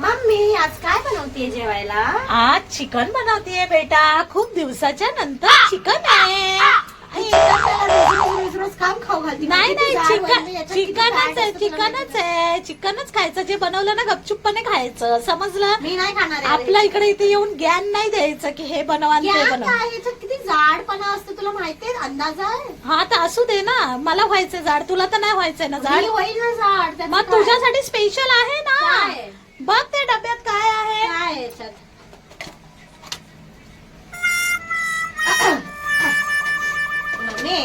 Mummy आज काय बनवतेय जेवायला? आज चिकन बनवतेय बेटा. खूप दिवसाच्या नंतर चिकन आहे. रोज रोज काम खाऊ घालते. नाही नाही, चिकनच आहे, चिकनच चिकनच आहे. चिकनच खायचं. जे बनवलं ना गपचूपपणे खायचं, समजलं? मी नाही खाणार. आपल्या इकडे इथे येऊन ज्ञान नाही द्यायचं की हे बनवा आणि ते बनवा. किती जाडपणा असतो तुला माहितीये? अंदाज आहे? हा तर असू दे ना. मला व्हायचं जाड, तुला तर नाही व्हायचंय ना जाड. मी होईल ना जाड. त्याचं मग काय? तुझ्यासाठी स्पेशल आहे ना. काय? बघ ते डब्यात काय आहे. काय आहे याच्यात? मम्मी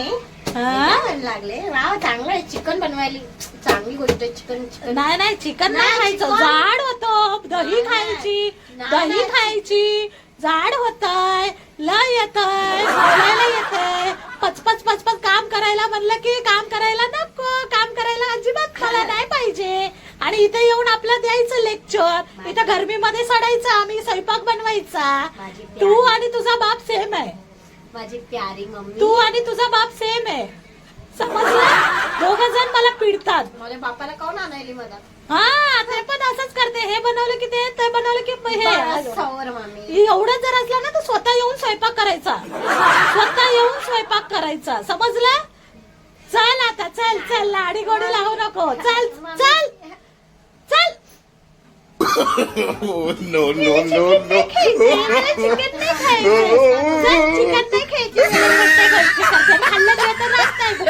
हा? काय म्हणायला लागले? वाव चांगलं आहे चिकन बनवायला. चांगली गोष्ट आहे चिकन. चिकन नाही नाही, चिकन नाही नाही, खायचं. चिकन. जाड होतो. दही नाही, खायची, नाही, दही नाही. खायची. जाड होतय, लय येतय, बोलायला येतय. पचपच पचपच काम करायला म्हणलं की काम करायला नको. काम करायला अजिबात मला नाही पाहिजे. आणि इथे येऊन आपलं द्यायचं लेक्चर. इथं गरमीमध्ये सडायचं, आम्ही स्वयंपाक बनवायचा. माझी तू प्यारी- आणि तुझा बाप सेम आहे. माझी प्यारी मम्मी. तू आणि तुझा बाप सेम आहे, समजलं? दोघं जण मला पिडतात. माझ्या बापाला काऊन आणायली मला? हा, ते पण असंच करते. हे बनवलं की ते बनवलं की हे. सवर मम्मी. एवढं जर असलं ना तर स्वतः येऊन स्वयंपाक करायचा. स्वतः येऊन स्वयंपाक करायचा, समजलं? चल आता, चल चल, लाडी गोडी लावू नको. चल चल चल. No, no, no, no. Chicken नाही खायचं. चल, चिकन नाही खायचं. खाल्लं नाही तर राहत नाही.